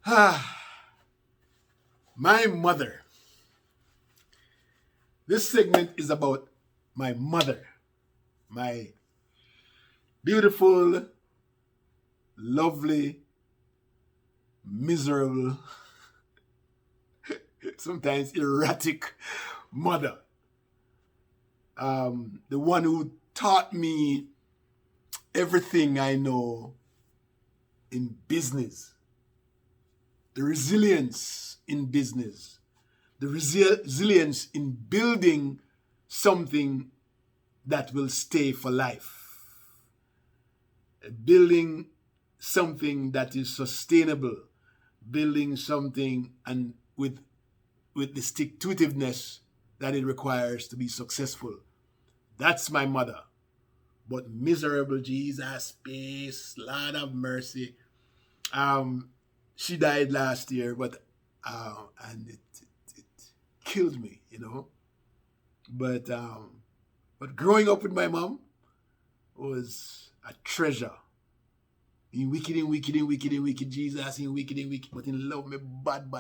My mother. This segment is about my mother, my beautiful, lovely, miserable, sometimes erratic mother. The one who taught me everything I know in business, the resilience in business, the resilience in building something that will stay for life, building something that is sustainable, building something and with the stick-to-itiveness that it requires to be successful. That's my mother. But miserable Jesus, peace, Lord of mercy. She died last year, but and it killed me, you know. But growing up with my mom was a treasure. In wicked Jesus, in wicked, but in love me bad.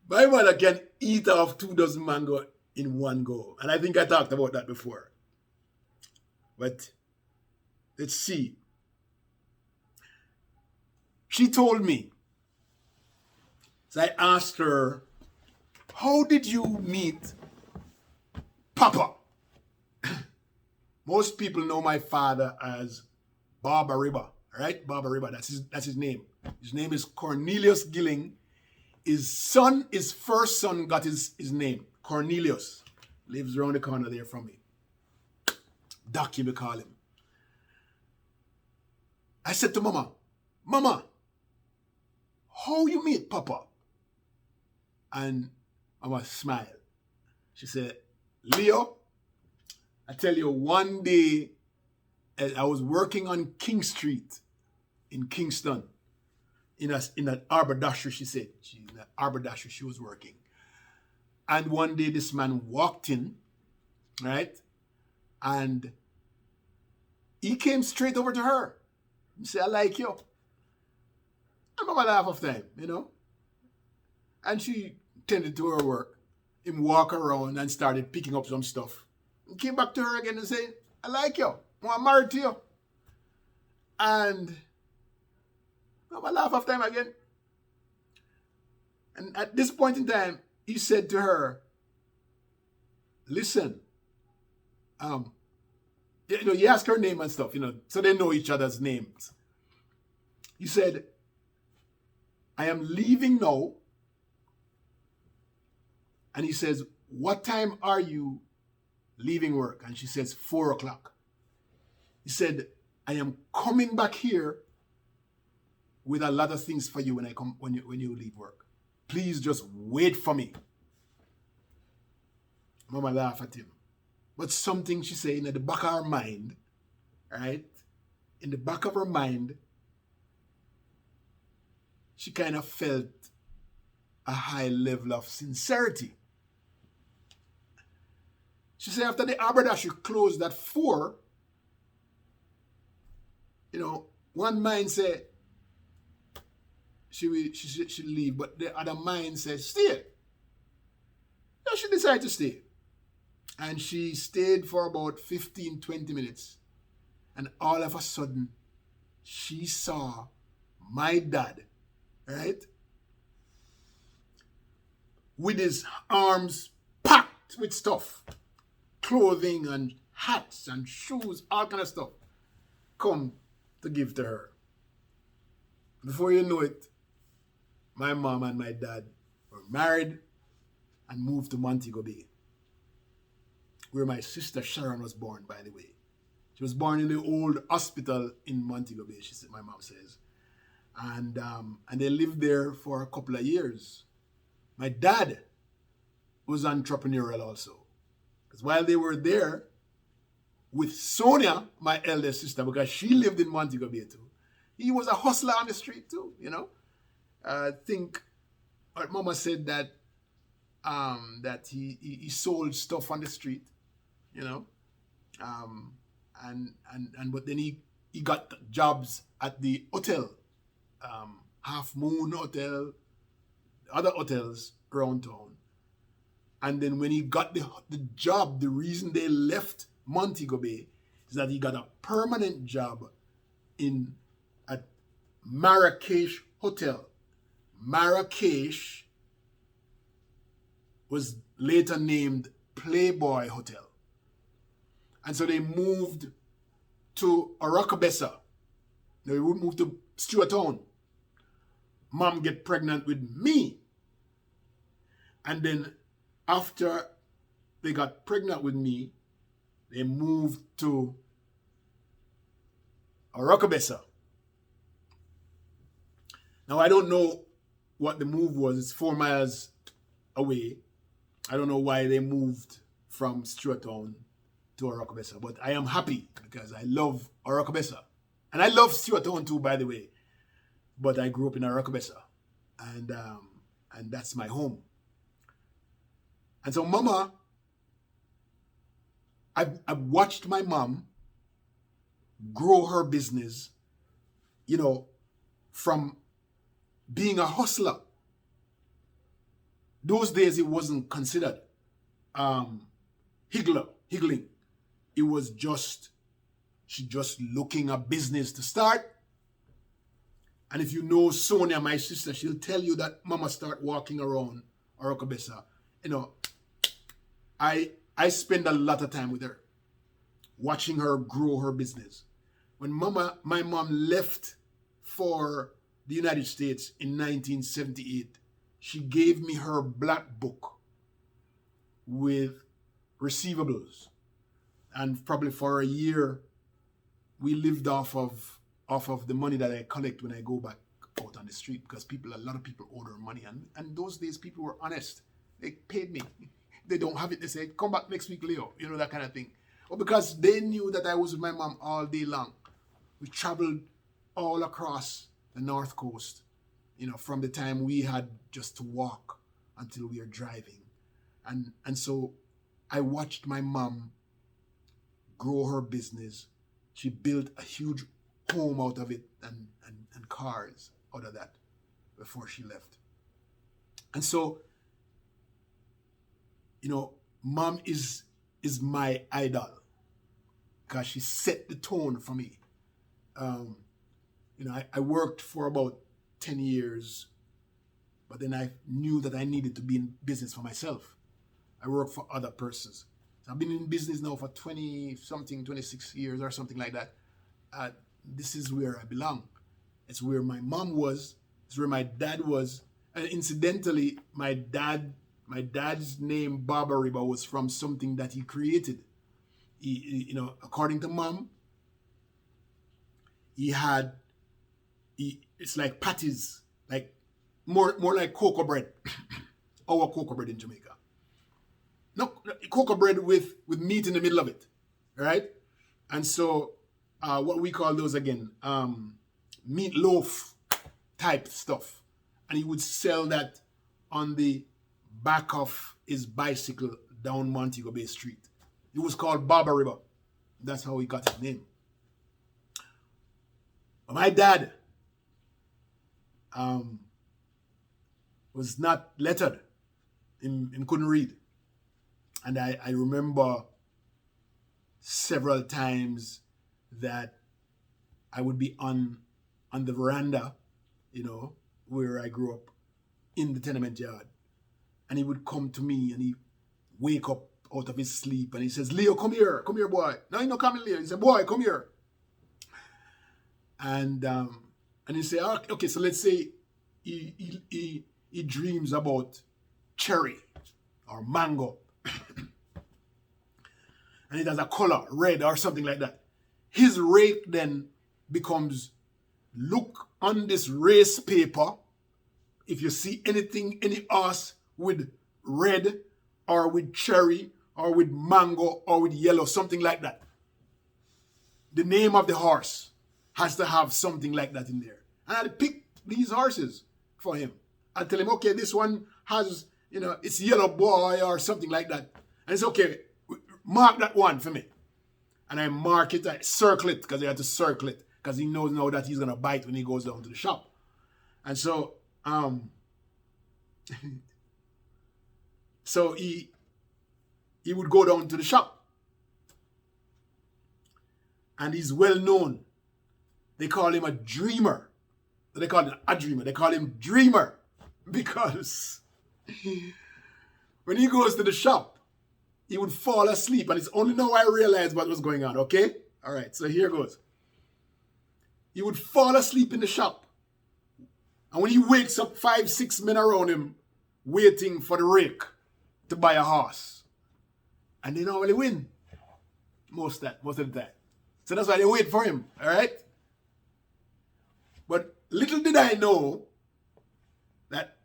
My mother can eat off 2 dozen mango in one go. And I think I talked about that before. But let's see. She told me, so I asked her, how did you meet Papa? Most people know my father as Baba Riba, right? Baba Riba, that's his name. His name is Cornelius Gilling. His first son got his name, Cornelius. Lives around the corner there from me. Doc, you may call him. I said to Mama, how you meet Papa? And Mama smiled. She said, Leo, I tell you, one day I was working on King Street in Kingston. In an arbordasher, she said. In an arbordasher she was working. And one day this man walked in, right? And he came straight over to her. He said, I like you. And Mama laughed off time, you know? And she tended to her work. Him walk around and started picking up some stuff. And came back to her again and said, I like you. I want to marry to you. And Mama laughed off time again. And at this point in time, he said to her, listen, he asked her name and stuff, so they know each other's names. He said, I am leaving now. And he says, what time are you leaving work? And she says, 4:00. He said, I am coming back here with a lot of things for you when you leave work. Please just wait for me. Mama laughed at him. But something she said in the back of her mind, right? In the back of her mind, she kind of felt a high level of sincerity. She said after the haberdashery closed at 4, one mind said she should leave, but the other mind said stay. So she decided to stay. And she stayed for about 15-20 minutes. And all of a sudden, she saw my dad, right? With his arms packed with stuff. Clothing and hats and shoes, all kind of stuff. Come to give to her. Before you know it, my mom and my dad were married and moved to Montego Bay, where my sister Sharon was born, by the way. She was born in the old hospital in Montego Bay, my mom says. And they lived there for a couple of years. My dad was entrepreneurial also. Because while they were there, with Sonia, my eldest sister, because she lived in Montego Bay too, he was a hustler on the street too, I think Mama said that that he sold stuff on the street, But then he got jobs at the hotel, Half Moon Hotel, other hotels around town. And then when he got the job, the reason they left Montego Bay is that he got a permanent job at Marrakesh Hotel. Marrakesh was later named Playboy Hotel. And so they moved to Aracabessa. They would move to Stewartown. Mom get pregnant with me. And then after they got pregnant with me, they moved to Aracabessa. Now, I don't know what the move was. It's 4 miles away. I don't know why they moved from Stewartown to Aracabessa, but I am happy because I love Aracabessa. And I love Stewartown too, by the way. But I grew up in Aracabessa, and that's my home. And so Mama, I've watched my mom grow her business, from being a hustler. Those days it wasn't considered higgling. It was she just looking a business to start. And if you know Sonia, my sister, she'll tell you that Mama start walking around Aracabessa. I spend a lot of time with her, watching her grow her business. When my mom left for the United States in 1978, she gave me her black book with receivables. And probably for a year, we lived off of the money that I collect when I go back out on the street, because a lot of people order money. And those days, people were honest. They paid me. They don't have it. They say, come back next week, Leo. That kind of thing. Or because they knew that I was with my mom all day long. We traveled all across the North Coast, from the time we had just to walk until we were driving. And so I watched my mom grow her business. She built a huge home out of it and cars out of that before she left. And so, Mom is my idol because she set the tone for me. I worked for about 10 years, but then I knew that I needed to be in business for myself. I worked for other persons. So I've been in business now for 26 years or something like that. This is where I belong. It's where my mom was. It's where my dad was. And incidentally, my dad's name, Baba Riba, was from something that he created. According to Mom, it's like patties, like more like cocoa bread. Our cocoa bread in Jamaica. No, cocoa bread with meat in the middle of it, right? And so what we call those again, meatloaf type stuff. And he would sell that on the back of his bicycle down Montego Bay Street. It was called Baba River. That's how he got his name. But my dad was not lettered. He couldn't read. And I remember several times that I would be on the veranda, where I grew up, in the tenement yard. And he would come to me and he'd wake up out of his sleep and he says, Leo, come here, boy. No, he's not coming, Leo. He said, boy, come here. And he said, okay, so let's say he dreams about cherry or mango. And it has a color, red or something like that. His rake then becomes, look on this race paper. If you see anything, any horse with red or with cherry or with mango or with yellow, something like that, the name of the horse has to have something like that in there. And I'd pick these horses for him. I'd tell him, okay, this one has, it's yellow boy or something like that. And it's okay, mark that one for me. And I mark it, I circle it, because I had to circle it, because he knows now that he's going to bite when he goes down to the shop. And so, so he would go down to the shop. And he's well known. They call him a dreamer. They call him a dreamer. They call him Dreamer, because when he goes to the shop, he would fall asleep. And it's only now I realized what was going on, okay? All right, so here goes. He would fall asleep in the shop. And when he wakes up, 5, 6 men around him waiting for the rake to buy a horse. And they normally win most of the time. So that's why they wait for him, all right? But little did I know that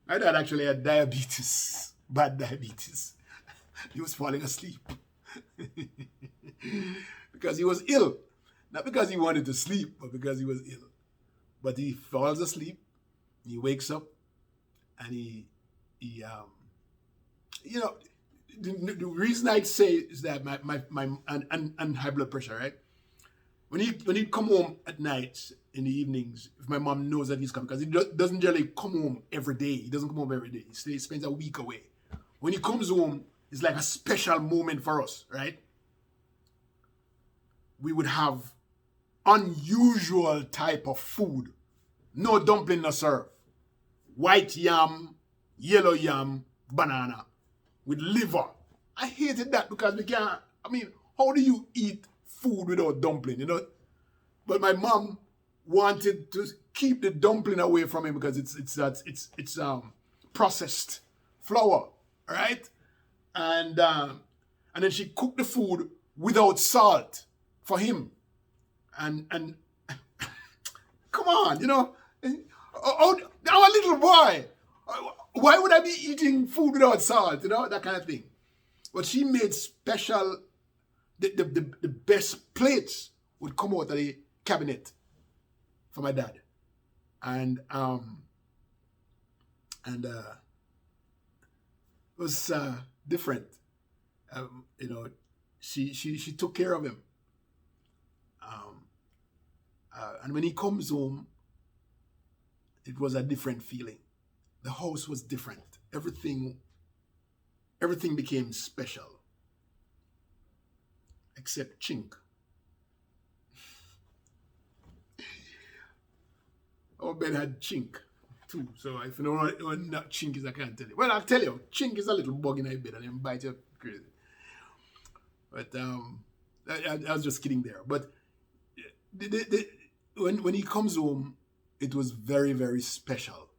my dad actually had diabetes, bad diabetes. He was falling asleep because he was ill. Not because he wanted to sleep, but because he was ill. But he falls asleep, he wakes up, and he you know, the reason I'd say is that and high blood pressure, right? When he come home at night, in the evenings, if my mom knows that he's coming, because he doesn't generally come home every day. He doesn't come home every day. He spends a week away. When he comes home, it's like a special moment for us, right? We would have unusual type of food. No dumpling, no serve. White yam, yellow yam, banana with liver. I hated that because we can't, I mean, how do you eat food without dumpling, you know? But my mom wanted to keep the dumpling away from him because it's processed flour, right? And then she cooked the food without salt for him. And come on, you know, oh, I'm a little boy. Why would I be eating food without salt, you know, that kind of thing. But she made special, the best plates would come out of the cabinet for my dad. And it was different. You know, she took care of him. And when he comes home, it was a different feeling. The house was different. Everything became special. Except Chink. Our bed had Chink too. So if you know what Chink is, I can't tell you. Well, I'll tell you. Chink is a little bug in our bed and then bite you crazy. But I was just kidding there. But when he comes home, it was very, very special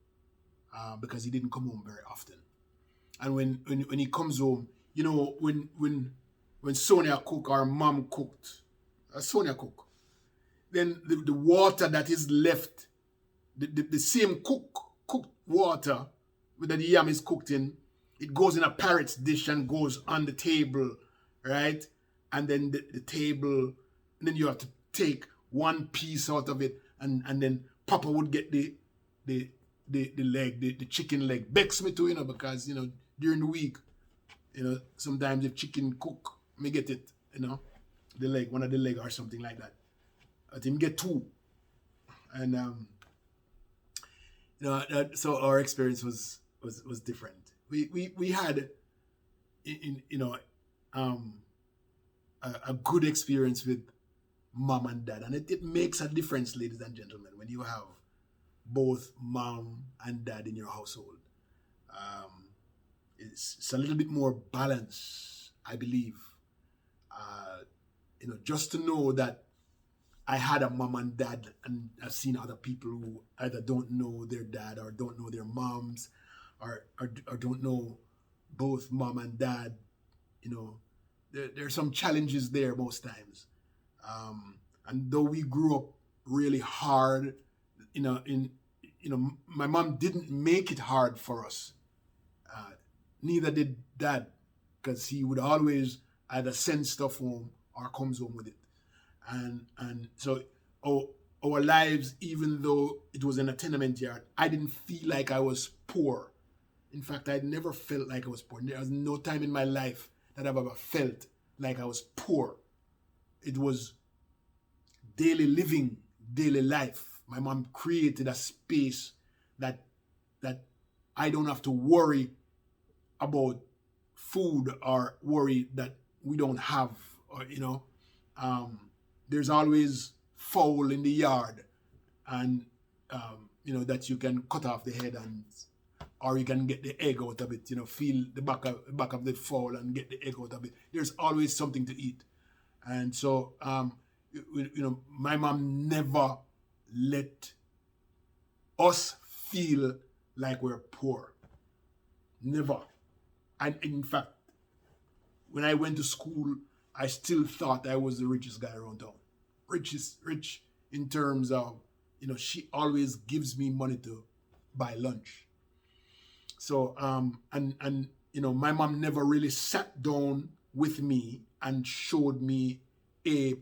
because he didn't come home very often. And when he comes home, you know, when Sonia cooked, our mom cooked, Sonia cooked, then the water that is left, the same cooked water that the yam is cooked in, it goes in a parrot's dish and goes on the table, right? And then the table, and then you have to take one piece out of it, and then Papa would get the leg, the chicken leg. Bex me too, you know, because, you know, during the week, you know, sometimes if chicken cook, me get it, you know, the leg, one of the leg or something like that. But him get two. And, you know, so our experience was different. We had, you know, a good experience with mom and dad. And it makes a difference, ladies and gentlemen, when you have both mom and dad in your household. It's a little bit more balanced, I believe. You know, just to know that I had a mom and dad, and I've seen other people who either don't know their dad or don't know their moms or don't know both mom and dad. You know, there are some challenges there most times. And though we grew up really hard, you know, my mom didn't make it hard for us. Neither did dad, because he would always either send stuff home or comes home with it. And so our lives, even though it was in a tenement yard, I didn't feel like I was poor. In fact, I never felt like I was poor. There was no time in my life that I've ever felt like I was poor. It was daily living, daily life. My mom created a space that I don't have to worry about food or worry that we don't have, or there's always fowl in the yard, and that you can cut off the head, and or you can get the egg out of it. Feel the back of the fowl and get the egg out of it. There's always something to eat, and so my mom never let us feel like we're poor. Never. And in fact, when I went to school, I still thought I was the richest guy around town. Rich in terms of, she always gives me money to buy lunch. So, my mom never really sat down with me and showed me 1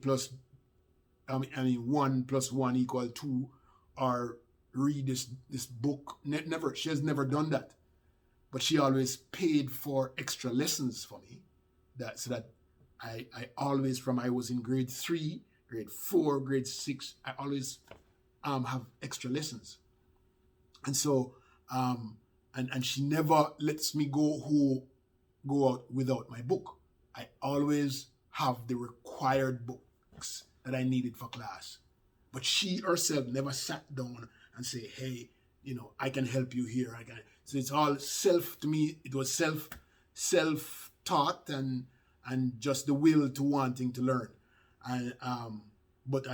+ 1 = 2, or read this book. Never. She has never done that. But she always paid for extra lessons for me, so that I always, from I was in grade 3, grade 4, grade 6, I always have extra lessons. And so, and she never lets me go out without my book. I always have the required books that I needed for class. But she herself never sat down and say, hey, I can help you here. So it's all to me, it was self-taught and just the will to wanting to learn. And but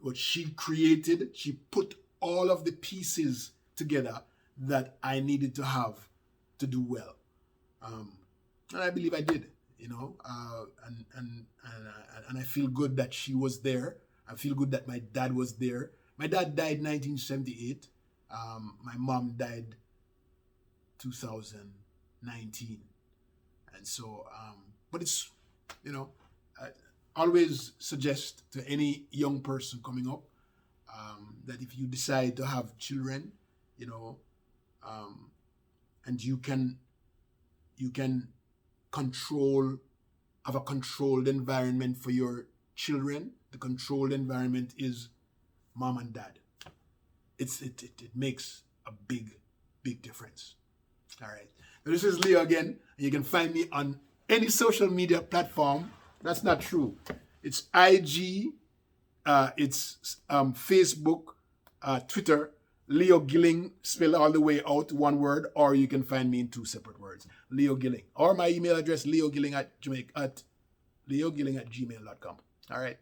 what she created, she put all of the pieces together that I needed to have to do well. And I believe I did, and I feel good that she was there. I feel good that my dad was there. My dad died in 1978. My mom died 2019. And so, but it's, I always suggest to any young person coming up that if you decide to have children, and you can have a controlled environment for your children. The controlled environment is mom and dad. It makes a big difference. All right. Now, this is Leo again. You can find me on any social media platform. That's not true. It's IG, it's Facebook, Twitter, Leo Gilling, spelled all the way out, one word, or you can find me in 2 separate words, Leo Gilling. Or my email address, leogilling@gmail.com. All right.